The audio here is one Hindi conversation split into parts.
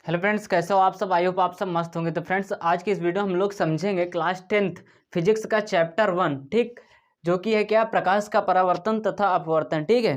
हेलो फ्रेंड्स, कैसे हो आप सब। आई होप आप सब मस्त होंगे। तो फ्रेंड्स, आज की इस वीडियो हम लोग समझेंगे क्लास 10th फिजिक्स का चैप्टर 1, ठीक, जो कि है क्या, प्रकाश का परावर्तन तथा अपवर्तन। ठीक है,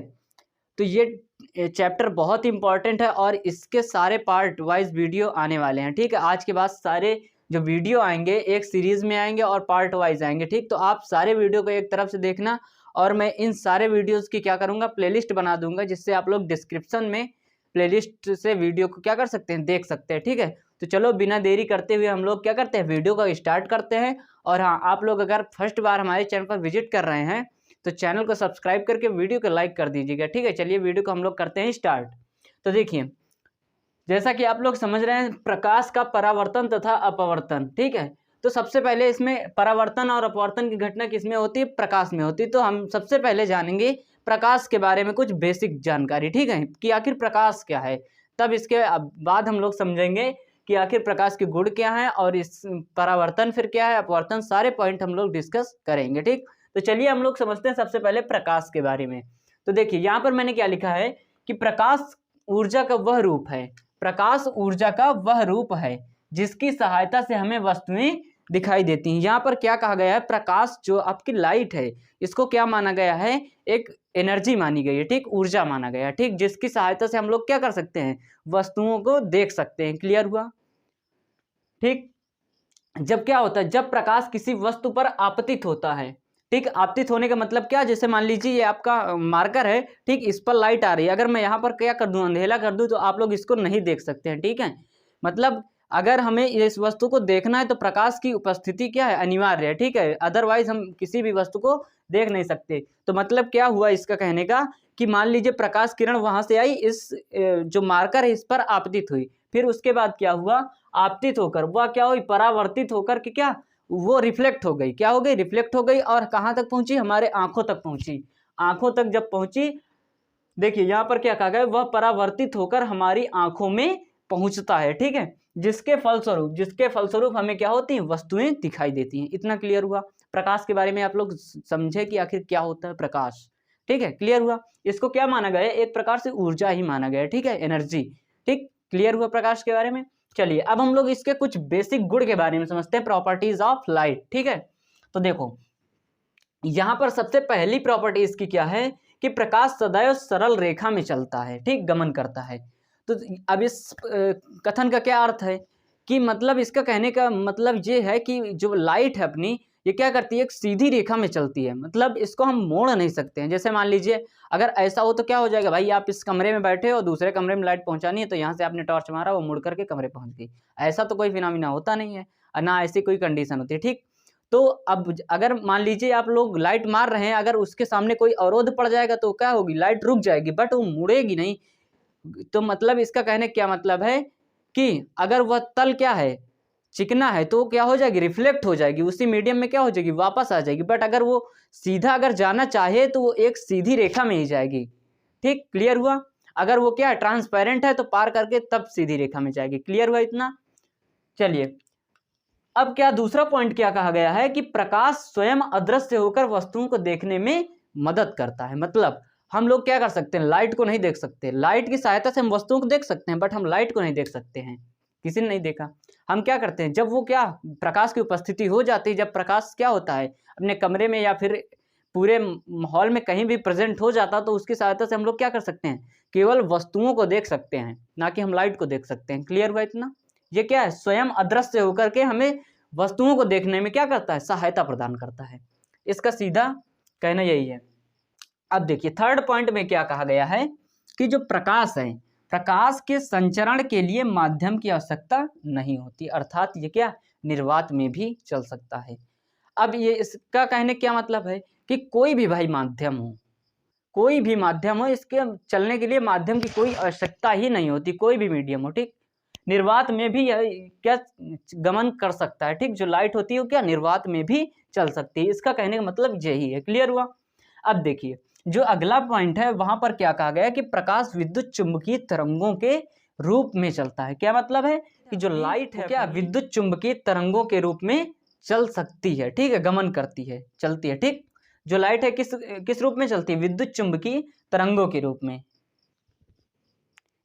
तो ये चैप्टर बहुत इंपॉर्टेंट है और इसके सारे पार्ट वाइज वीडियो आने वाले हैं। ठीक है, आज के बाद सारे जो वीडियो आएंगे एक सीरीज में आएंगे और पार्ट वाइज आएंगे। ठीक, तो आप सारे वीडियो को एक तरफ से देखना और मैं इन सारे वीडियोज़ की क्या करूँगा, प्लेलिस्ट बना दूंगा, जिससे आप लोग डिस्क्रिप्शन में प्लेलिस्ट से वीडियो को क्या कर सकते हैं, देख सकते हैं। ठीक है, तो चलो बिना देरी करते हुए हम लोग क्या करते हैं, वीडियो को स्टार्ट करते हैं। और हाँ, आप लोग अगर फर्स्ट बार हमारे चैनल पर विजिट कर रहे हैं तो चैनल को सब्सक्राइब करके वीडियो को लाइक कर दीजिएगा। ठीक है, चलिए वीडियो को हम लोग करते हैं स्टार्ट। तो देखिए, जैसा कि आप लोग समझ रहे हैं, प्रकाश का परावर्तन तथा अपवर्तन। ठीक है, तो सबसे पहले इसमें परावर्तन और अपवर्तन की घटना किसमें होती है, प्रकाश में होती है। तो हम सबसे पहले जानेंगे प्रकाश के बारे में कुछ बेसिक जानकारी। ठीक है, कि आखिर प्रकाश क्या है, तब इसके बाद हम लोग समझेंगे कि आखिर प्रकाश के गुण क्या हैं और इस परावर्तन फिर क्या है, अपवर्तन, सारे पॉइंट हम लोग डिस्कस करेंगे। ठीक, तो चलिए हम लोग समझते हैं सबसे पहले प्रकाश के बारे में। तो देखिए, यहाँ पर मैंने क्या लिखा है कि प्रकाश ऊर्जा का वह रूप है, प्रकाश ऊर्जा का वह रूप है जिसकी सहायता से हमें वस्तुएं दिखाई देती हैं। यहाँ पर क्या कहा गया है, प्रकाश जो आपकी लाइट है, इसको क्या माना गया है, एक एनर्जी मानी गई है। ठीक, ऊर्जा माना गया है। ठीक, जिसकी सहायता से हम लोग क्या कर सकते हैं, वस्तुओं को देख सकते हैं। क्लियर हुआ। ठीक, जब क्या होता है, जब प्रकाश किसी वस्तु पर आपतित होता है। ठीक, आपतित होने का मतलब क्या, जैसे मान लीजिए ये आपका मार्कर है, ठीक, इस पर लाइट आ रही है, अगर मैं यहाँ पर क्या कर दूं, अंधेरा कर दूं, तो आप लोग इसको नहीं देख सकते हैं। ठीक है, मतलब अगर हमें इस वस्तु को देखना है तो प्रकाश की उपस्थिति क्या है, अनिवार्य है। ठीक है, अदरवाइज हम किसी भी वस्तु को देख नहीं सकते। तो मतलब क्या हुआ इसका कहने का, कि मान लीजिए प्रकाश किरण वहां से आई, इस जो मार्कर है इस पर आपतित हुई, फिर उसके बाद क्या हुआ, आपतित होकर वह क्या हुई, परावर्तित होकर कि क्या, वो रिफ्लेक्ट हो गई। क्या हो गई, रिफ्लेक्ट हो गई, और कहाँ तक पहुंची, हमारे आंखों तक पहुंची। आंखों तक जब पहुंची, देखिए यहाँ पर क्या कहा गया, वह परावर्तित होकर हमारी आंखों में पहुंचता है। ठीक है, जिसके फलस्वरूप हमें क्या होती है, वस्तुएं दिखाई देती हैं। इतना क्लियर हुआ। प्रकाश के बारे में आप लोग समझे कि आखिर क्या होता है प्रकाश। ठीक है, क्लियर हुआ। इसको क्या माना गया है, एक प्रकार से ऊर्जा ही माना गया है। ठीक है, एनर्जी। ठीक, क्लियर हुआ प्रकाश के बारे में। चलिए अब हम लोग इसके कुछ बेसिक गुण के बारे में समझते हैं, प्रॉपर्टीज ऑफ लाइट। ठीक है, तो देखो यहां पर सबसे पहली प्रॉपर्टी इसकी क्या है, कि प्रकाश सदैव सरल रेखा में चलता है। ठीक, गमन करता है। तो अब इस कथन का क्या अर्थ है, कि मतलब इसका कहने का मतलब ये है कि जो लाइट है अपनी, ये क्या करती है, एक सीधी रेखा में चलती है। मतलब इसको हम मोड़ नहीं सकते हैं। जैसे मान लीजिए अगर ऐसा हो तो क्या हो जाएगा भाई, आप इस कमरे में बैठे हो, दूसरे कमरे में लाइट पहुंचानी है, तो यहाँ से आपने टॉर्च मारा, वो मुड़ करके कमरे पहुंच गई। ऐसा तो कोई फिनोमिना होता नहीं है, और ना ऐसी कोई कंडीशन होती है। ठीक, तो अब अगर मान लीजिए आप लोग लाइट मार रहे हैं, अगर उसके सामने कोई अवरोध पड़ जाएगा तो क्या होगी, लाइट रुक जाएगी, बट वो मुड़ेगी नहीं। तो मतलब इसका कहने क्या मतलब है, कि अगर वह तल क्या है, चिकना है, तो क्या हो जाएगी, रिफ्लेक्ट हो जाएगी, उसी मीडियम में क्या हो जाएगी, वापस आ जाएगी। बट अगर वो सीधा अगर जाना चाहे तो वो एक सीधी रेखा में ही जाएगी। ठीक, क्लियर हुआ। अगर वो क्या है, ट्रांसपेरेंट है, तो पार करके तब सीधी रेखा में जाएगी। क्लियर हुआ इतना। चलिए अब क्या, दूसरा पॉइंट क्या कहा गया है, कि प्रकाश स्वयं अदृश्य होकर वस्तुओं को देखने में मदद करता है। मतलब हम लोग क्या कर सकते हैं, लाइट को नहीं देख सकते, लाइट की सहायता से हम वस्तुओं को देख सकते हैं, बट हम लाइट को नहीं देख सकते हैं। किसी ने नहीं देखा। हम क्या करते हैं, जब वो क्या, प्रकाश की उपस्थिति हो जाती है, जब प्रकाश क्या होता है अपने कमरे में या फिर पूरे माहौल में कहीं भी प्रेजेंट हो जाता, तो उसकी सहायता से हम लोग क्या कर सकते हैं, केवल वस्तुओं को देख सकते हैं, ना कि हम लाइट को देख सकते हैं। क्लियर हुआ इतना। ये क्या है, स्वयं अदृश्य होकर के हमें वस्तुओं को देखने में क्या करता है, सहायता प्रदान करता है। इसका सीधा कहना यही है। अब देखिए थर्ड पॉइंट में क्या कहा गया है, कि जो प्रकाश है, प्रकाश के संचरण के लिए माध्यम की आवश्यकता नहीं होती, अर्थात ये क्या, निर्वात में भी चल सकता है। अब ये इसका कहने क्या मतलब है, कि कोई भी भाई माध्यम हो, कोई भी माध्यम हो, इसके चलने के लिए माध्यम की कोई आवश्यकता ही नहीं होती, कोई भी मीडियम हो। ठीक, निर्वात में भी यह क्या, गमन कर सकता है। ठीक, जो लाइट होती है वो क्या, निर्वात में भी चल सकती है। इसका कहने का मतलब यही है। क्लियर हुआ। अब देखिए जो अगला पॉइंट है, वहां पर क्या कहा गया है, कि प्रकाश विद्युत चुंबकीय तरंगों के रूप में चलता है। क्या मतलब है, कि जो लाइट है क्या, विद्युत चुंबकीय तरंगों के रूप में चल सकती है। ठीक है, गमन करती है, चलती है। ठीक, जो लाइट है किस किस रूप में चलती है, विद्युत चुंबकीय तरंगों के रूप में।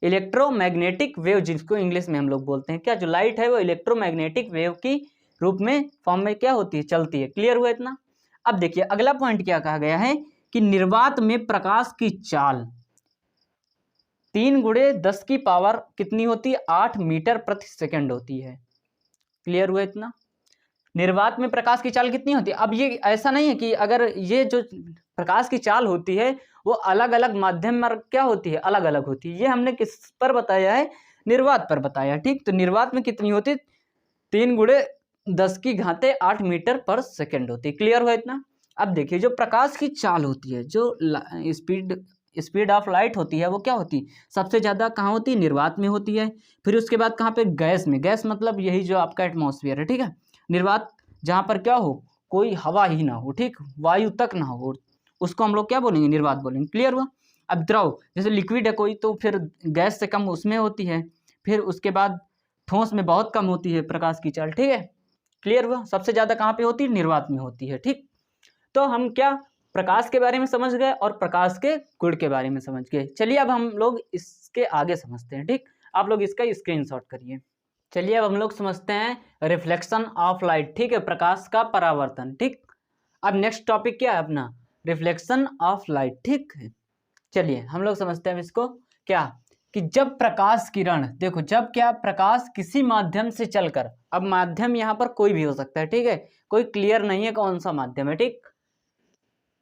इलेक्ट्रोमैग्नेटिक वेव जिसको इंग्लिश में हम लोग बोलते हैं, क्या जो लाइट है वो इलेक्ट्रोमैग्नेटिक वेव की रूप में फॉर्म में क्या होती है, चलती है। क्लियर हुआ इतना। अब देखिए अगला पॉइंट क्या कहा गया है कि निर्वात में प्रकाश की चाल 3 × 10 की पावर कितनी होती है, 8 मीटर प्रति सेकंड होती है। क्लियर हुआ इतना। निर्वात में प्रकाश की चाल कितनी होती है। अब ये ऐसा नहीं है कि अगर ये जो प्रकाश की चाल होती है वो अलग अलग माध्यम में क्या होती है, अलग अलग होती है। ये हमने किस पर बताया है, निर्वात पर बताया। ठीक, तो निर्वात में कितनी होती है, 3 × 10 की घाते 8 मीटर पर सेकंड होती है। क्लियर हुआ इतना। अब देखिए जो प्रकाश की चाल होती है, जो स्पीड ऑफ लाइट होती है वो क्या होती है, सबसे ज़्यादा कहाँ होती है, निर्वात में होती है। फिर उसके बाद कहाँ पे, गैस में। गैस मतलब यही जो आपका एटमॉस्फेयर है, ठीक है। निर्वात जहाँ पर क्या हो, कोई हवा ही ना हो, ठीक, वायु तक ना हो, उसको हम लोग क्या बोलेंगे, निर्वात बोलेंगे। क्लियर हुआ। अब द्रव जैसे लिक्विड है कोई, तो फिर गैस से कम उसमें होती है। फिर उसके बाद ठोस में बहुत कम होती है प्रकाश की चाल, ठीक है। क्लियर हुआ। सबसे ज़्यादा कहाँ पे होती है, निर्वात में होती है। ठीक, तो हम क्या प्रकाश के बारे में समझ गए और प्रकाश के गुण के बारे में समझ गए। चलिए अब हम लोग इसके आगे समझते हैं। ठीक, आप लोग इसका स्क्रीनशॉट करिए। चलिए अब हम लोग समझते हैं रिफ्लेक्शन ऑफ लाइट। ठीक है, प्रकाश का परावर्तन। ठीक, अब नेक्स्ट टॉपिक क्या है अपना, रिफ्लेक्शन ऑफ लाइट। ठीक है, चलिए हम लोग समझते हैं इसको। क्या कि जब प्रकाश किरण, देखो जब क्या प्रकाश किसी माध्यम से चलकर, अब माध्यम यहाँ पर कोई भी हो सकता है, ठीक है, कोई क्लियर नहीं है कौन सा माध्यम है। ठीक,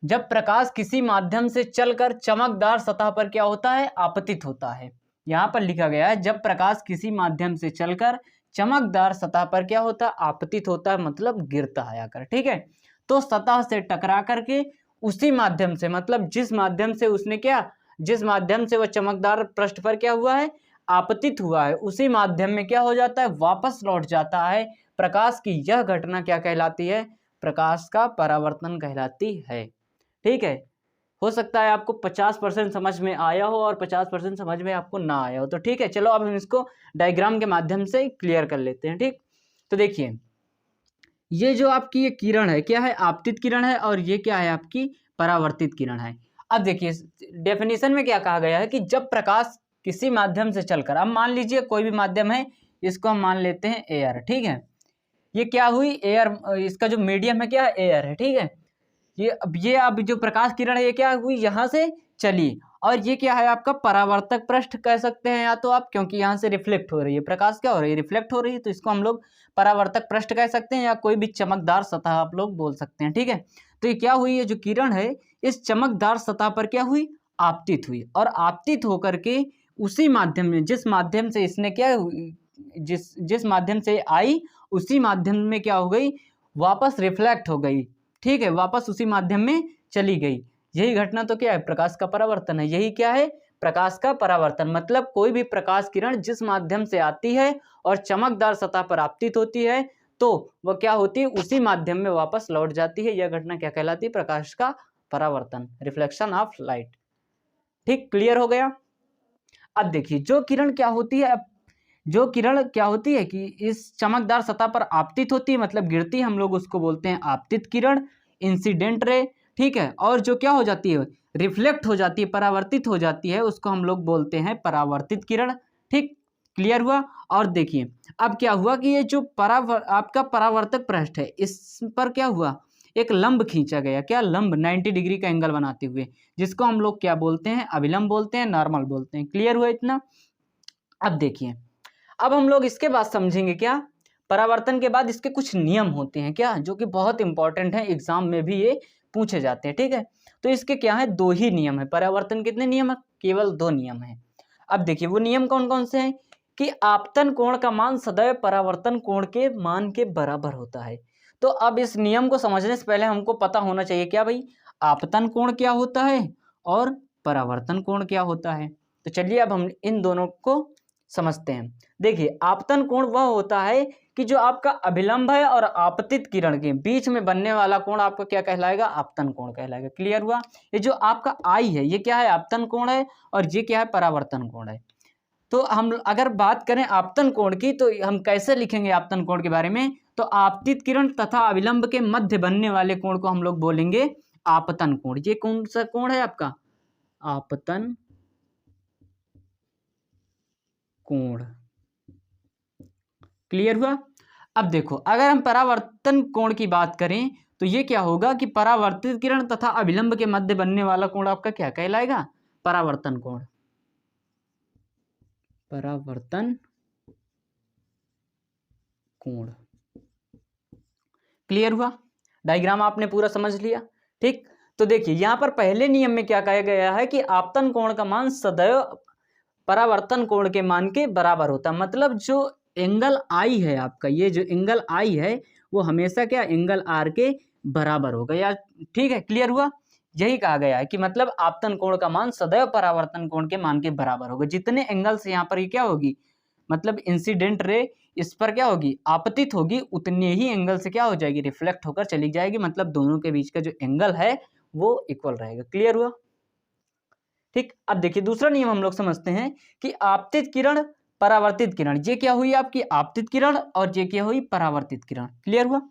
जब प्रकाश किसी माध्यम से चलकर चमकदार सतह पर क्या होता है, आपतित होता है। यहाँ पर लिखा गया है जब प्रकाश किसी माध्यम से चलकर चमकदार सतह पर क्या होता है, आपतित होता है, मतलब गिरता है आकर। ठीक है, तो सतह से टकरा करके उसी माध्यम से, मतलब जिस माध्यम से उसने क्या, जिस माध्यम से वह चमकदार पृष्ठ पर क्या हुआ है, आपतित हुआ है, उसी माध्यम में क्या हो जाता है, वापस लौट जाता है। प्रकाश की यह घटना क्या कहलाती है, प्रकाश का परावर्तन कहलाती है। ठीक है, हो सकता है आपको 50% समझ में आया हो और 50% समझ में आपको ना आया हो, तो ठीक है, चलो अब हम इसको डायग्राम के माध्यम से क्लियर कर लेते हैं। ठीक, तो देखिए ये जो आपकी ये किरण है क्या है, आपतित किरण है, और ये क्या है, आपकी परावर्तित किरण है। अब देखिए डेफिनेशन में क्या कहा गया है कि जब प्रकाश किसी माध्यम से चलकर, अब मान लीजिए कोई भी माध्यम है, इसको हम मान लेते हैं एयर। ठीक है, ये क्या हुई, एयर, इसका जो मीडियम है क्या है, एयर है। ठीक है, ये अब जो प्रकाश किरण है ये क्या हुई, यहाँ से चली, और ये क्या है आपका परावर्तक पृष्ठ कह सकते हैं या तो आप, क्योंकि यहाँ से रिफ्लेक्ट हो रही है, प्रकाश क्या हो रही है, रिफ्लेक्ट हो रही है, तो इसको हम लोग परावर्तक पृष्ठ कह सकते हैं, या कोई भी चमकदार सतह आप लोग बोल सकते हैं। ठीक है, तो ये क्या हुई, ये जो किरण है इस चमकदार सतह पर क्या हुई, आपतित हुई, और आपतित होकर के उसी माध्यम में, जिस माध्यम से इसने क्या, जिस माध्यम से आई उसी माध्यम में क्या हो गई, वापस रिफ्लेक्ट हो गई। ठीक है, वापस उसी माध्यम में चली गई। यही घटना तो क्या है, प्रकाश का परावर्तन है। यही क्या है, प्रकाश का परावर्तन, मतलब कोई भी प्रकाश किरण जिस माध्यम से आती है और चमकदार सतह पर आपतित होती है, तो वह क्या होती है, उसी माध्यम में वापस लौट जाती है। यह घटना क्या कहलाती है, प्रकाश का परावर्तन, रिफ्लेक्शन ऑफ लाइट। ठीक, क्लियर हो गया। अब देखिए जो किरण क्या होती है, जो किरण क्या होती है कि इस चमकदार सतह पर आपतित होती है, मतलब गिरती है, हम लोग उसको बोलते हैं आपतित किरण, इंसिडेंट रे। ठीक है, और जो क्या हो जाती है, रिफ्लेक्ट हो जाती है, परावर्तित हो जाती है, उसको हम लोग बोलते हैं परावर्तित किरण। ठीक, क्लियर हुआ। और देखिए अब क्या हुआ कि ये जो आपका परावर्तक पृष्ठ है, इस पर क्या हुआ, एक लंब खींचा गया, क्या लंब, 90 डिग्री का एंगल बनाते हुए, जिसको हम लोग क्या बोलते हैं, अभिलंब बोलते हैं, नॉर्मल बोलते हैं। क्लियर हुआ इतना। अब देखिए अब हम लोग इसके बाद समझेंगे क्या, परावर्तन के बाद इसके कुछ नियम होते हैं क्या, जो कि बहुत इंपॉर्टेंट है, एग्जाम में भी ये पूछे जाते हैं। ठीक है, तो इसके क्या है, 2 ही नियम है। परावर्तन कितने नियम है, केवल 2 नियम है। अब देखिए वो नियम कौन कौन से हैं कि आपतन कोण का मान सदैव परावर्तन कोण के मान के बराबर होता है। तो अब इस नियम को समझने से पहले हमको पता होना चाहिए क्या भाई, आपतन कोण क्या होता है और परावर्तन कोण क्या होता है। तो चलिए अब हम इन दोनों को समझते हैं। देखिए आपतन कोण वह होता है कि जो आपका अभिलंब है और आपतित किरण के बीच में बनने वाला कोण आपका क्या कहलाएगा, आपतन कोण कहलाएगा। क्लियर हुआ। ये जो आपका आई है ये क्या है, आपतन कोण है, और ये क्या है, परावर्तन कोण है। तो हम अगर बात करें आपतन कोण की, तो हम कैसे लिखेंगे आपतन कोण के बारे में, तो आपतित किरण तथा अभिलंब के मध्य बनने वाले कोण को हम लोग बोलेंगे आपतन कोण। ये कौन सा कोण है आपका, आपतन कोण। क्लियर हुआ। अब देखो अगर हम परावर्तन कोण की बात करें तो ये क्या होगा कि परावर्तित किरण तथा अभिलंब के मध्य बनने वाला कोण आपका क्या कहलाएगा? परावर्तन कोण। परावर्तन कोण। क्लियर हुआ। डायग्राम आपने पूरा समझ लिया। ठीक, तो देखिए यहां पर पहले नियम में क्या कहा गया है कि आपतन कोण का मान सदैव परावर्तन कोण के मान के बराबर होता है। मतलब जो एंगल आई है आपका, ये जो एंगल आई है वो हमेशा क्या एंगल आर के बराबर होगा या। ठीक है, क्लियर हुआ। यही कहा गया है कि मतलब आपतन कोण का मान सदैव परावर्तन कोण के मान के बराबर होगा। जितने एंगल से यहाँ पर ये क्या होगी, मतलब इंसिडेंट रे इस पर क्या होगी, आपतित होगी, उतने ही एंगल से क्या हो जाएगी, रिफ्लेक्ट होकर चली जाएगी। मतलब दोनों के बीच का जो एंगल है वो इक्वल रहेगा। क्लियर हुआ। ठीक, अब देखिए दूसरा नियम हम लोग समझते हैं कि आपतित किरण परावर्तित किरण, ये क्या हुई आपकी आपतित किरण और ये क्या हुई परावर्तित किरण। क्लियर हुआ।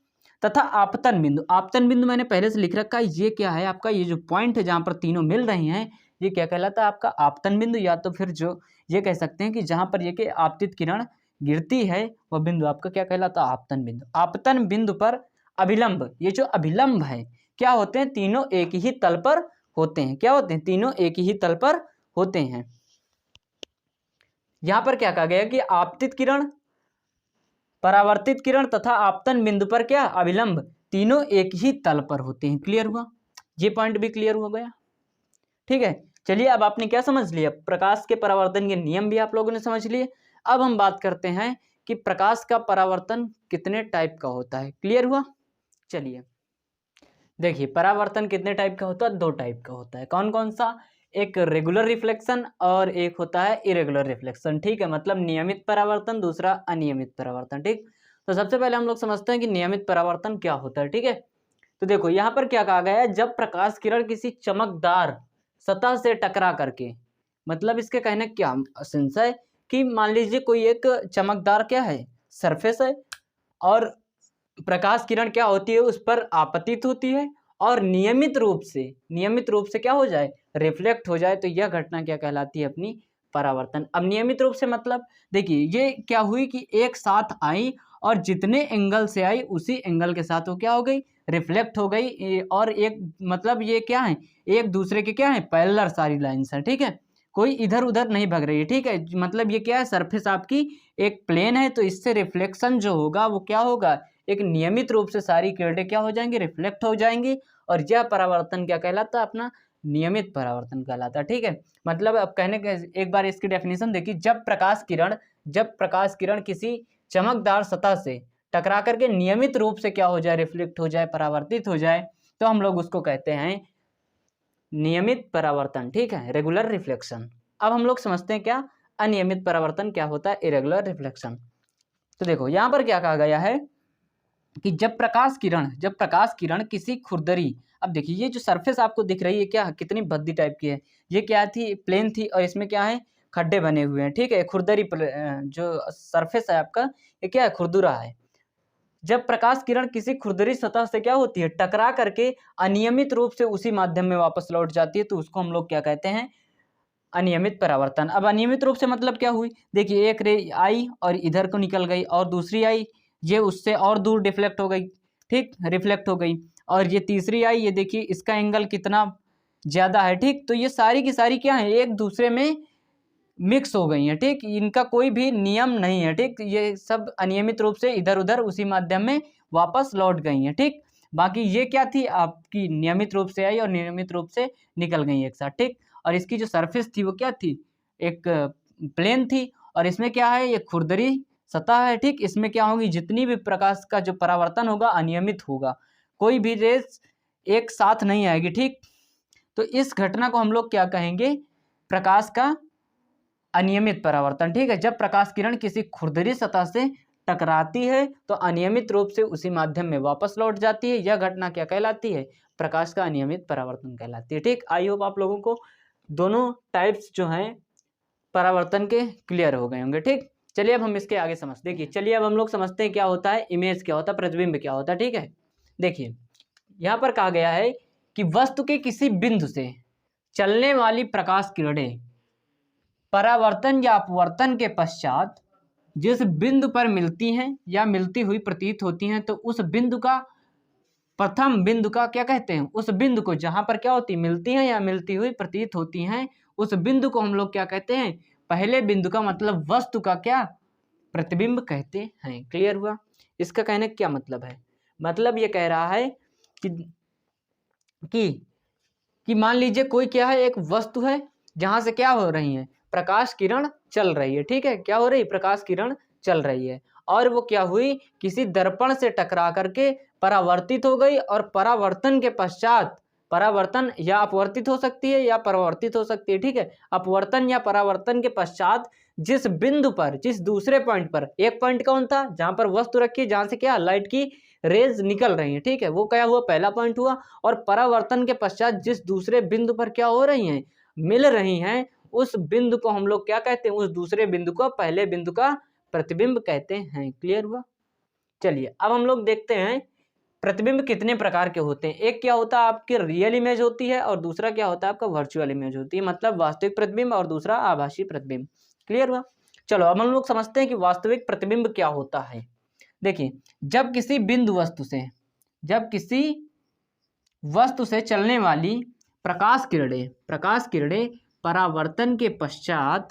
तथा आपतन बिंदु, आपतन बिंदु मैंने पहले से लिख रखा है, ये क्या है आपका, ये जो पॉइंट है जहां पर तीनों मिल रहे हैं ये क्या कहलाता है आपका आपतन बिंदु, या तो फिर जो ये कह सकते हैं कि जहां पर ये के आपतित किरण गिरती है वह बिंदु आपका क्या कहलाता है आपतन बिंदु। आपतन बिंदु पर अभिलंब, ये जो अभिलंब है क्या होते हैं, तीनों एक ही तल पर होते हैं। क्या होते हैं, तीनों एक ही तल पर होते हैं। यहां पर क्या कहा गया कि आपतित किरण, परावर्तित किरण तथा आपतन बिंदु पर क्या अभिलंब तीनों एक ही तल पर होते हैं। क्लियर हुआ, ये पॉइंट भी क्लियर हो गया। ठीक है, चलिए अब आपने क्या समझ लिया, प्रकाश के परावर्तन के नियम भी आप लोगों ने समझ लिए। अब हम बात करते हैं कि प्रकाश का परावर्तन कितने टाइप का होता है। क्लियर हुआ। चलिए देखिए परावर्तन कितने टाइप का होता है, दो टाइप का होता है। कौन कौन सा, एक रेगुलर रिफ्लेक्शन और एक होता है इरेगुलर रिफ्लेक्शन। ठीक है, मतलब नियमित परावर्तन, दूसरा अनियमित परावर्तन। ठीक, तो सबसे पहले हम लोग समझते हैं कि नियमित परावर्तन क्या होता है। ठीक है, तो देखो यहाँ पर क्या कहा गया है, जब प्रकाश किरण किसी चमकदार सतह से टकरा करके, मतलब इसके कहने क्या सेंस है कि मान लीजिए कोई एक चमकदार क्या है सरफेस है और प्रकाश किरण क्या होती है उस पर आपतित होती है और नियमित रूप से क्या हो जाए, रिफ्लेक्ट हो जाए, तो यह घटना क्या कहलाती है अपनी परावर्तन। अब नियमित रूप से मतलब देखिए ये क्या हुई कि एक साथ आई और जितने एंगल से आई उसी एंगल के साथ वो क्या हो गई, रिफ्लेक्ट हो गई। और एक मतलब ये क्या है, एक दूसरे के क्या है पैरेलल सारी लाइन्स हैं। ठीक है, कोई इधर उधर नहीं भग रही है। ठीक है, मतलब ये क्या है, सरफेस आपकी एक प्लेन है, तो इससे रिफ्लेक्शन जो होगा वो क्या होगा, एक नियमित रूप से सारी किरणें क्या हो जाएंगी, रिफ्लेक्ट हो जाएंगी। और यह परावर्तन क्या कहलाता है, अपना नियमित परावर्तन कहलाता है। ठीक है, मतलब अब कहने के एक बार इसकी डेफिनेशन देखिए, जब प्रकाश किरण किसी चमकदार सतह से टकरा करके नियमित रूप से क्या हो जाए, रिफ्लेक्ट हो जाए, परावर्तित हो जाए, तो हम लोग उसको कहते हैं नियमित परावर्तन। ठीक है, रेगुलर रिफ्लेक्शन। अब हम लोग समझते हैं क्या अनियमित परावर्तन क्या होता है, इरेगुलर रिफ्लेक्शन। तो देखो यहाँ पर क्या कहा गया है कि जब प्रकाश किरण किसी खुरदरी, अब देखिए ये जो सरफेस आपको दिख रही है क्या कितनी भद्दी टाइप की है, ये क्या थी, प्लेन थी और इसमें क्या है खड्डे बने हुए हैं। ठीक है, खुरदरी जो सरफेस है आपका ये क्या है, खुरदुरा है। जब प्रकाश किरण किसी खुरदरी सतह से क्या होती है, टकरा करके अनियमित रूप से उसी माध्यम में वापस लौट जाती है, तो उसको हम लोग क्या कहते हैं, अनियमित परावर्तन। अब अनियमित रूप से मतलब क्या हुई, देखिए एक रे आई और इधर को निकल गई और दूसरी आई ये उससे और दूर डिफ्लेक्ट हो गई, ठीक रिफ्लेक्ट हो गई। और ये तीसरी आई, ये देखिए इसका एंगल कितना ज़्यादा है। ठीक, तो ये सारी की सारी क्या है, एक दूसरे में मिक्स हो गई हैं। ठीक, इनका कोई भी नियम नहीं है। ठीक, ये सब अनियमित रूप से इधर उधर उसी माध्यम में वापस लौट गई हैं। ठीक, बाकी ये क्या थी आपकी नियमित रूप से आई और नियमित रूप से निकल गई एक साथ। ठीक, और इसकी जो सरफेस थी वो क्या थी, एक प्लेन थी और इसमें क्या है, ये खुरदरी सतह है। ठीक, इसमें क्या होगी, जितनी भी प्रकाश का जो परावर्तन होगा अनियमित होगा, कोई भी रेस एक साथ नहीं आएगी। ठीक, तो इस घटना को हम लोग क्या कहेंगे, प्रकाश का अनियमित परावर्तन। ठीक है, जब प्रकाश किरण किसी खुरदरी सतह से टकराती है तो अनियमित रूप से उसी माध्यम में वापस लौट जाती है, यह घटना क्या कहलाती है, प्रकाश का अनियमित परावर्तन कहलाती है। ठीक, आई होप आप लोगों को दोनों टाइप्स जो हैं परावर्तन के क्लियर हो गए होंगे। ठीक, चलिए अब हम इसके आगे देखिए चलिए अब हम लोग समझते हैं क्या होता है इमेज, क्या होता है प्रतिबिंब, क्या होता है। ठीक है, देखिए यहाँ पर कहा गया है कि वस्तु के किसी बिंदु से चलने वाली प्रकाश किरणें परावर्तन या अपवर्तन के पश्चात जिस बिंदु पर मिलती हैं या मिलती हुई प्रतीत होती हैं, तो उस बिंदु का, प्रथम बिंदु का क्या कहते हैं, उस बिंदु को जहां पर क्या होती, मिलती हैं या मिलती हुई प्रतीत होती हैं, उस बिंदु को हम लोग क्या कहते हैं, पहले बिंदु का मतलब वस्तु का क्या, प्रतिबिंब कहते हैं। क्लियर हुआ? इसका कहने का क्या मतलब है, मतलब ये कह रहा है कि कि मान लीजिए कोई क्या है, एक वस्तु है जहां से क्या हो रही है, प्रकाश किरण चल रही है। ठीक है, क्या हो रही है, प्रकाश किरण चल रही है, और वो क्या हुई, किसी दर्पण से टकरा करके परावर्तित हो गई, और परावर्तन के पश्चात, परावर्तन या अपवर्तित हो सकती है या परावर्तित हो सकती है। ठीक है, अपवर्तन या परावर्तन के पश्चात जिस बिंदु पर, जिस दूसरे पॉइंट पर, एक पॉइंट कौन था, जहां पर वस्तु रखी है, जहां से क्या लाइट की रेज निकल रही है। ठीक है, वो क्या हुआ, पहला पॉइंट हुआ। और परावर्तन के पश्चात जिस दूसरे बिंदु पर क्या हो रही हैं, मिल रही हैं, उस बिंदु को हम लोग क्या कहते हैं, उस दूसरे बिंदु को पहले बिंदु का प्रतिबिंब कहते हैं। क्लियर हुआ? चलिए अब हम लोग देखते हैं प्रतिबिंब कितने प्रकार के होते हैं। एक क्या होता है, आपकी रियल इमेज होती है, और दूसरा क्या होता है, आपका वर्चुअल इमेज होती है, मतलब वास्तविक प्रतिबिंब, और दूसरा आभासी प्रतिबिंब। क्लियर हुआ? चलो अब हम लोग समझते हैं कि वास्तविक प्रतिबिंब क्या होता है। देखिए, जब किसी बिंदु वस्तु से, जब किसी वस्तु से चलने वाली प्रकाश किरणें परावर्तन के पश्चात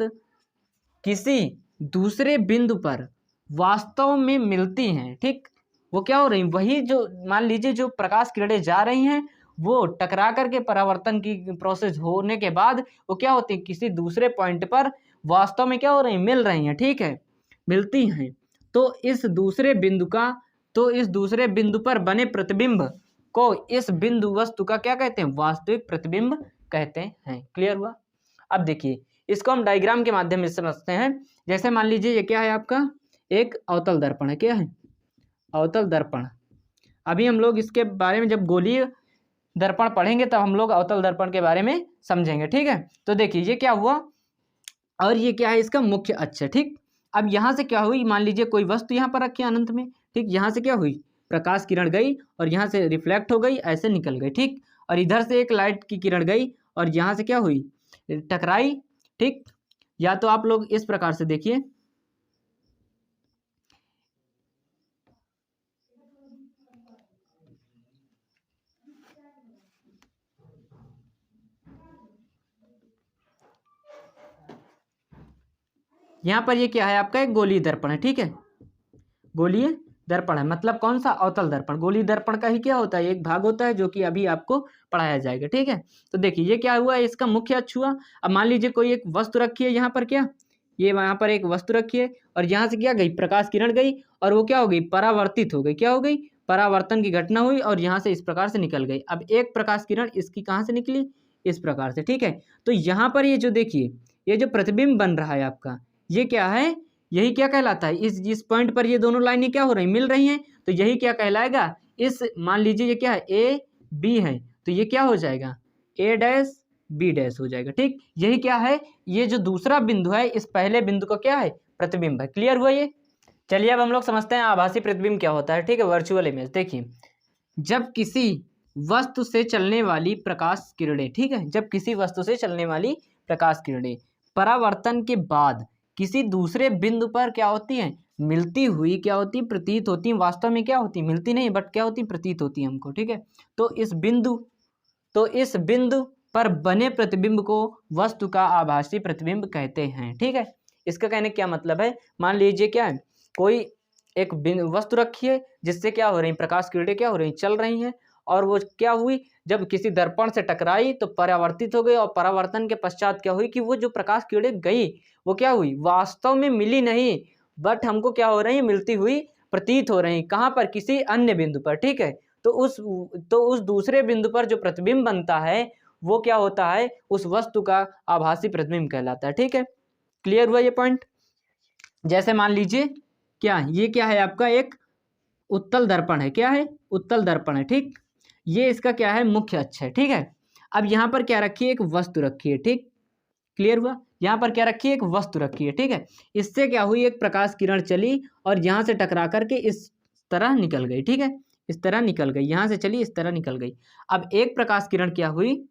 किसी दूसरे बिंदु पर वास्तव में मिलती हैं। ठीक, वो क्या हो रही, वही जो मान लीजिए जो प्रकाश किरणें जा रही हैं, वो टकरा करके परावर्तन की प्रोसेस होने के बाद वो क्या होती है, किसी दूसरे पॉइंट पर वास्तव में क्या हो रही, मिल रही हैं। ठीक है, मिलती हैं, तो इस दूसरे बिंदु का, तो इस दूसरे बिंदु पर बने प्रतिबिंब को इस बिंदु वस्तु का क्या कहते हैं, वास्तविक प्रतिबिंब कहते हैं। क्लियर हुआ? अब देखिए, इसको हम डायग्राम के माध्यम से समझते हैं। जैसे मान लीजिए ये क्या है, आपका एक अवतल दर्पण है। क्या है, अवतल दर्पण। अभी हम लोग इसके बारे में जब गोलीय दर्पण पढ़ेंगे तब हम लोग अवतल दर्पण के बारे में समझेंगे। ठीक है, तो देखिए ये क्या हुआ, और ये क्या है, इसका मुख्य अक्ष है। ठीक, अब यहाँ से क्या हुई, मान लीजिए कोई वस्तु यहाँ पर रखी है अनंत में। ठीक, यहाँ से क्या हुई, प्रकाश किरण गई और यहाँ से रिफ्लेक्ट हो गई, ऐसे निकल गई। ठीक, और इधर से एक लाइट की किरण गई और यहाँ से क्या हुई, टकराई। ठीक, या तो आप लोग इस प्रकार से देखिए, यहाँ पर ये क्या है, आपका एक गोलीय दर्पण है। ठीक है, गोलीय दर्पण है, मतलब कौन सा, अवतल दर्पण। गोलीय दर्पण का ही क्या होता है, एक भाग होता है जो कि अभी आपको पढ़ाया जाएगा। ठीक है, तो देखिए ये क्या हुआ, इसका मुख्य अक्ष हुआ। अब मान लीजिए कोई एक वस्तु रखी है यहाँ पर, क्या ये यहाँ पर एक वस्तु रखी है, और यहाँ से क्या गई, प्रकाश किरण गई, और वो क्या हो गई, परावर्तित हो गई। क्या हो गई, परावर्तन की घटना हुई, और यहाँ से इस प्रकार से निकल गई। अब एक प्रकाश किरण इसकी कहाँ से निकली, इस प्रकार से। ठीक है, तो यहाँ पर ये जो देखिए, ये जो प्रतिबिंब बन रहा है आपका, ये क्या है, यही क्या कहलाता है, इस पॉइंट पर ये दोनों लाइनें क्या हो रही, मिल रही हैं, तो यही क्या कहलाएगा, इस मान लीजिए ये क्या है, ए बी है, तो ये क्या हो जाएगा, ए डैश बी डैश हो जाएगा। ठीक, यही क्या है, ये जो दूसरा बिंदु है, इस पहले बिंदु का क्या है, प्रतिबिंब है। क्लियर हुआ ये? चलिए अब हम लोग समझते हैं आभासी प्रतिबिंब क्या होता है। ठीक है, वर्चुअल इमेज। देखिए, जब किसी वस्तु से चलने वाली प्रकाश किरणें, ठीक है, जब किसी वस्तु से चलने वाली प्रकाश किरणें परावर्तन के बाद किसी दूसरे बिंदु पर क्या होती हैं, मिलती हुई क्या होती, प्रतीत होती, वास्तव में क्या होती, मिलती नहीं, बट क्या होती, प्रतीत होती है हमको। ठीक है, तो इस बिंदु पर बने प्रतिबिंब को वस्तु का आभासी प्रतिबिंब कहते हैं। ठीक है, इसका कहने क्या मतलब है, मान लीजिए क्या है, कोई एक वस्तु रखी है जिससे क्या हो रही, प्रकाश किरणें क्या हो रही, चल रही हैं, और वो क्या हुई, जब किसी दर्पण से टकराई तो परावर्तित हो गई, और परावर्तन के पश्चात क्या हुई कि वो जो प्रकाश किरणें गई, वो क्या हुई, वास्तव में मिली नहीं, बट हमको क्या हो रही है, मिलती हुई प्रतीत हो रही। कहाँ पर, किसी अन्य बिंदु पर। ठीक है, तो उस दूसरे बिंदु पर जो प्रतिबिंब बनता है वो क्या होता है, उस वस्तु का आभासी प्रतिबिंब कहलाता है। ठीक है, क्लियर हुआ ये पॉइंट? जैसे मान लीजिए क्या, ये क्या है आपका एक उत्तल दर्पण है। क्या है, उत्तल दर्पण है। ठीक, ये इसका क्या है, मुख्य अक्ष है। ठीक है, अब यहाँ पर क्या रखी है, एक वस्तु रखी है। ठीक, क्लियर हुआ? यहाँ पर क्या रखी है, एक वस्तु रखी है। ठीक है, इससे क्या हुई, एक प्रकाश किरण चली और यहाँ से टकरा करके इस तरह निकल गई। ठीक है, इस तरह निकल गई, यहाँ से चली इस तरह निकल गई। अब एक प्रकाश किरण क्या हुई,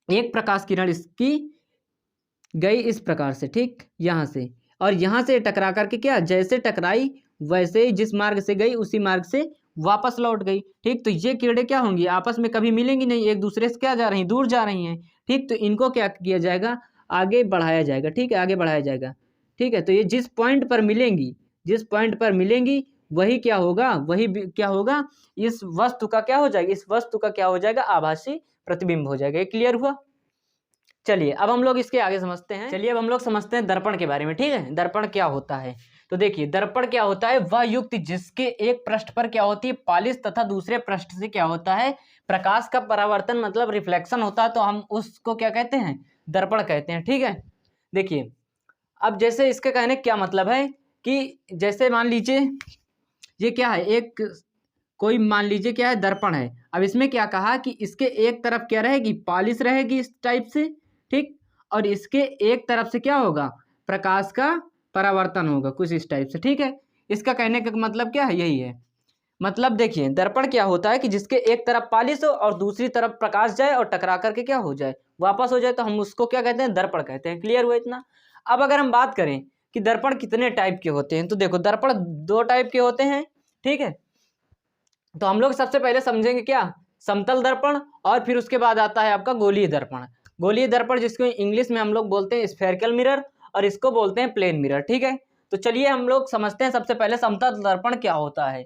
एक प्रकाश किरण इसकी गई इस प्रकार से, ठीक, यहाँ से, और यहाँ से टकरा करके क्या, जैसे टकराई वैसे ही जिस मार्ग से गई उसी मार्ग से वापस लौट गई, ठीक। तो ये किरणें क्या होंगी, आपस में कभी मिलेंगी नहीं, एक दूसरे से क्या जा रही हैं, दूर जा रही हैं, ठीक। तो इनको क्या किया जाएगा, आगे बढ़ाया जाएगा, ठीक है, आगे बढ़ाया जाएगा, ठीक है। तो ये जिस पॉइंट पर मिलेंगी, जिस पॉइंट पर मिलेंगी वही क्या होगा, वही क्या होगा, इस वस्तु का क्या हो जाएगा, इस वस्तु का क्या हो जाएगा, आभासी प्रतिबिंब हो जाएगा। ये क्लियर हुआ। चलिए अब हम लोग इसके आगे समझते हैं। चलिए अब हम लोग समझते हैं दर्पण के बारे में, ठीक है। दर्पण क्या होता है, तो देखिए दर्पण क्या होता है, वह युक्ति जिसके एक पृष्ठ पर क्या होती है पालिश तथा दूसरे पृष्ठ से क्या होता है प्रकाश का परावर्तन, मतलब रिफ्लेक्शन होता है, तो हम उसको क्या कहते हैं, दर्पण कहते हैं, ठीक है। देखिए अब जैसे इसके कहने क्या मतलब है कि जैसे मान लीजिए ये क्या है, एक कोई मान लीजिए क्या है, दर्पण है। अब इसमें क्या कहा कि इसके एक तरफ क्या रहेगी, पॉलिश रहेगी इस टाइप से, ठीक, और इसके एक तरफ से क्या होगा, प्रकाश का परावर्तन होगा कुछ इस टाइप से, ठीक है। इसका कहने का मतलब क्या है, यही है। मतलब देखिए दर्पण क्या होता है कि जिसके एक तरफ पॉलिश हो और दूसरी तरफ प्रकाश जाए और टकरा करके क्या हो जाए, वापस हो जाए, तो हम उसको क्या कहते हैं, दर्पण कहते हैं। क्लियर हुआ इतना। अब अगर हम बात करें कि दर्पण कितने टाइप के होते हैं, तो देखो दर्पण दो टाइप के होते हैं, ठीक है। तो हम लोग सबसे पहले समझेंगे क्या, समतल दर्पण, और फिर उसके बाद आता है आपका गोलीय दर्पण। गोलीय दर्पण जिसको इंग्लिश में हम लोग बोलते हैं स्फेरिकल मिरर, और इसको बोलते हैं प्लेन मिरर, ठीक है। तो चलिए हम लोग समझते हैं सबसे पहले समतल दर्पण क्या होता है,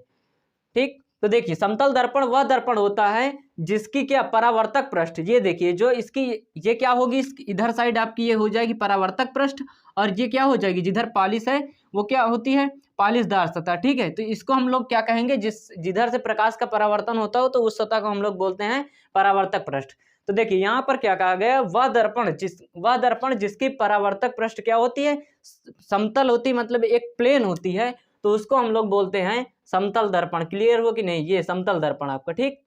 ठीक। तो देखिए समतल दर्पण वह दर्पण होता है जिसकी क्या परावर्तक पृष्ठ, ये देखिए जो इसकी ये क्या होगी, इस इधर साइड आपकी ये हो जाएगी परावर्तक पृष्ठ, और ये क्या हो जाएगी, जिधर पॉलिश है वो क्या होती है, पॉलिशदार सतह, ठीक है। तो इसको हम लोग क्या कहेंगे, जिधर से प्रकाश का परावर्तन होता हो तो उस सतह को हम लोग बोलते हैं परावर्तक पृष्ठ। तो देखिए यहाँ पर क्या कहा गया, वह दर्पण जिसकी परावर्तक पृष्ठ क्या होती है, समतल होती है, मतलब एक प्लेन होती है, तो उसको हम लोग बोलते हैं समतल दर्पण। क्लियर हो कि नहीं, ये समतल दर्पण आपका, ठीक।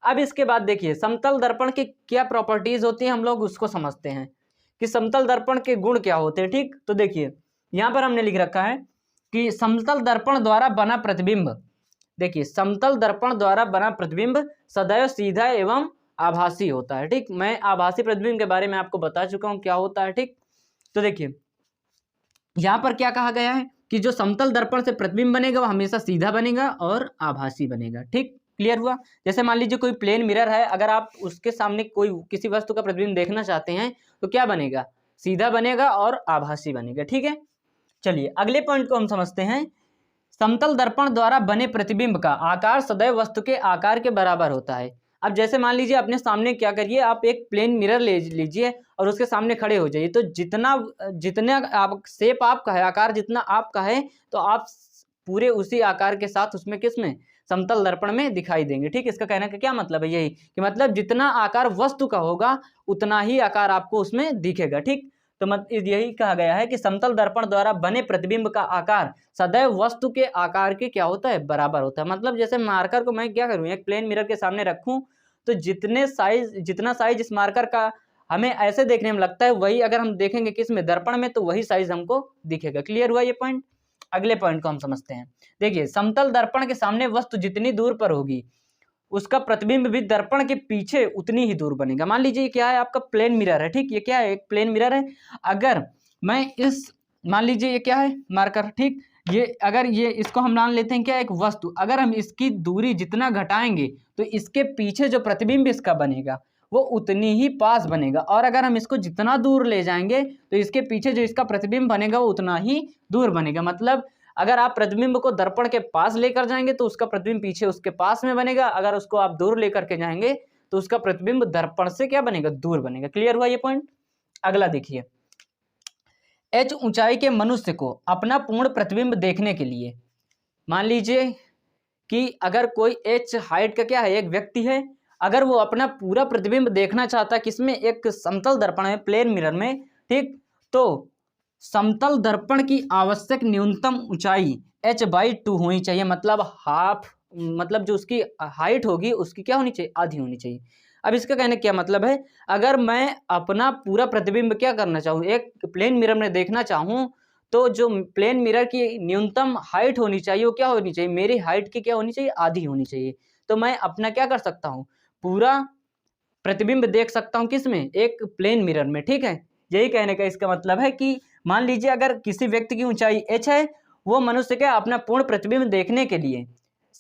अब इसके बाद देखिए समतल दर्पण की क्या प्रॉपर्टीज होती हैं, हम लोग उसको समझते हैं कि समतल दर्पण के गुण क्या होते हैं, ठीक। तो देखिए यहाँ पर हमने लिख रखा है कि समतल दर्पण द्वारा बना प्रतिबिंब, देखिए समतल दर्पण द्वारा बना प्रतिबिंब सदैव सीधा एवं आभासी होता है, ठीक। मैं आभासी प्रतिबिंब के बारे में आपको बता चुका हूं क्या होता है, ठीक। तो देखिए यहाँ पर क्या कहा गया है कि जो समतल दर्पण से प्रतिबिंब बनेगा वो हमेशा सीधा बनेगा और आभासी बनेगा, ठीक। क्लियर हुआ। जैसे मान लीजिए कोई प्लेन मिरर है, अगर आप उसके सामने कोई किसी वस्तु का प्रतिबिंब देखना चाहते हैं तो क्या बनेगा, सीधा बनेगा और आभासी बनेगा, ठीक है। चलिए अगले पॉइंट को हम समझते हैं। समतल दर्पण द्वारा बने प्रतिबिंब का आकार सदैव वस्तु के आकार के बराबर होता है। अब जैसे मान लीजिए अपने सामने क्या करिए, आप एक प्लेन मिरर ले लीजिए और उसके सामने खड़े हो जाइए, तो जितना जितना आप शेप आपका है, आकार जितना आपका है, तो आप पूरे उसी आकार के साथ उसमें किसमें, समतल दर्पण में दिखाई देंगे, ठीक। इसका कहने का क्या मतलब है, यही कि मतलब जितना आकार वस्तु का होगा उतना ही आकार आपको उसमें दिखेगा, ठीक। तो मत यही कहा गया है कि समतल दर्पण द्वारा बने प्रतिबिंब का आकार सदैव वस्तु के आकार के क्या होता है, बराबर होता है। मतलब जैसे मार्कर को मैं क्या करूं, एक प्लेन मिरर के सामने रखूं, तो जितना साइज इस मार्कर का हमें ऐसे देखने में लगता है, वही अगर हम देखेंगे किस में, दर्पण में, तो वही साइज हमको दिखेगा। क्लियर हुआ ये पॉइंट। अगले पॉइंट को हम समझते हैं। देखिए समतल दर्पण के सामने वस्तु जितनी दूर पर होगी उसका प्रतिबिंब भी दर्पण के पीछे उतनी ही दूर बनेगा। मान लीजिए क्या है, आपका प्लेन मिरर है, ठीक। ये क्या है, एक प्लेन मिरर है। अगर मैं इस मान लीजिए ये क्या है, मार्कर, ठीक। ये अगर ये इसको हम मान लेते हैं क्या, एक वस्तु, अगर हम इसकी दूरी जितना घटाएंगे तो इसके पीछे जो प्रतिबिंब इसका बनेगा वो उतनी ही पास बनेगा, और अगर हम इसको जितना दूर ले जाएंगे तो इसके पीछे जो इसका प्रतिबिंब बनेगा वो उतना ही दूर बनेगा। मतलब अगर आप प्रतिबिंब को दर्पण के पास लेकर जाएंगे तो उसका प्रतिबिंब पीछे उसके पास में बनेगा, अगर उसको आप दूर लेकर के जाएंगे तो उसका प्रतिबिंब दर्पण से क्या बनेगा, दूर बनेगा। क्लियर हुआ ये पॉइंट। अगला देखिए, एच ऊंचाई के मनुष्य को अपना पूर्ण प्रतिबिंब देखने के लिए, मान लीजिए कि अगर कोई एच हाइट का क्या है, एक व्यक्ति है, अगर वो अपना पूरा प्रतिबिंब देखना चाहता है किसमें, एक समतल दर्पण में, प्लेन मिरर में, ठीक। तो समतल दर्पण की आवश्यक न्यूनतम ऊंचाई h/2 होनी चाहिए, मतलब हाफ, मतलब जो उसकी हाइट होगी उसकी क्या होनी चाहिए, आधी होनी चाहिए। अब इसका कहने क्या मतलब है, अगर मैं अपना पूरा प्रतिबिंब क्या करना चाहूँ, एक प्लेन मिरर में देखना चाहूँ, तो जो प्लेन मिरर की न्यूनतम हाइट होनी चाहिए वो क्या होनी चाहिए, मेरी हाइट की क्या होनी चाहिए, आधी होनी चाहिए। तो मैं अपना क्या कर सकता हूँ, पूरा प्रतिबिंब देख सकता हूँ किसमें, एक प्लेन मिरर में, ठीक है। यही कहने का इसका मतलब है कि मान लीजिए अगर किसी व्यक्ति की ऊंचाई h है, वो मनुष्य के अपना पूर्ण प्रतिबिंब देखने के लिए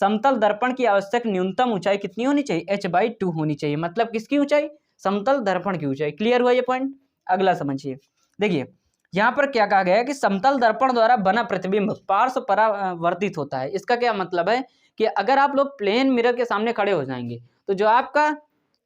समतल दर्पण की आवश्यक न्यूनतम ऊंचाई कितनी होनी चाहिए, h/2 होनी चाहिए। मतलब किसकी ऊंचाई, समतल दर्पण की ऊंचाई। क्लियर हुआ ये पॉइंट। अगला समझिए, देखिए यहाँ पर क्या कहा गया है कि समतल दर्पण द्वारा बना प्रतिबिंब पार्श्व परावर्तित होता है। इसका क्या मतलब है कि अगर आप लोग प्लेन मिरर के सामने खड़े हो जाएंगे तो जो आपका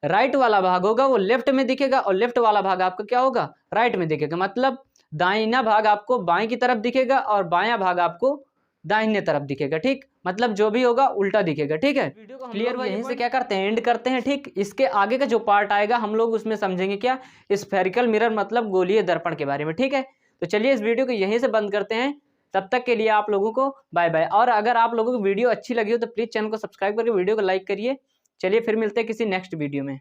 राइट वाला भाग होगा वो लेफ्ट में दिखेगा और लेफ्ट वाला भाग आपका क्या होगा, राइट में दिखेगा। मतलब दाहिना भाग आपको बाएं की तरफ दिखेगा और बायां भाग आपको दाहिने तरफ दिखेगा। ठीक, मतलब जो भी होगा उल्टा दिखेगा। ठीक है, वीडियो को क्लियर हुआ। यहीं से क्या करते हैं, एंड करते हैं। ठीक, इसके आगे का जो पार्ट आएगा हम लोग उसमें समझेंगे क्या, स्फेरिकल मिरर मतलब गोलीय दर्पण के बारे में। ठीक है, तो चलिए इस वीडियो को यहीं से बंद करते हैं। तब तक के लिए आप लोगों को बाय बाय। और अगर आप लोगों को वीडियो अच्छी लगी हो तो प्लीज़ चैनल को सब्सक्राइब करके वीडियो को लाइक करिए। चलिए फिर मिलते हैं किसी नेक्स्ट वीडियो में।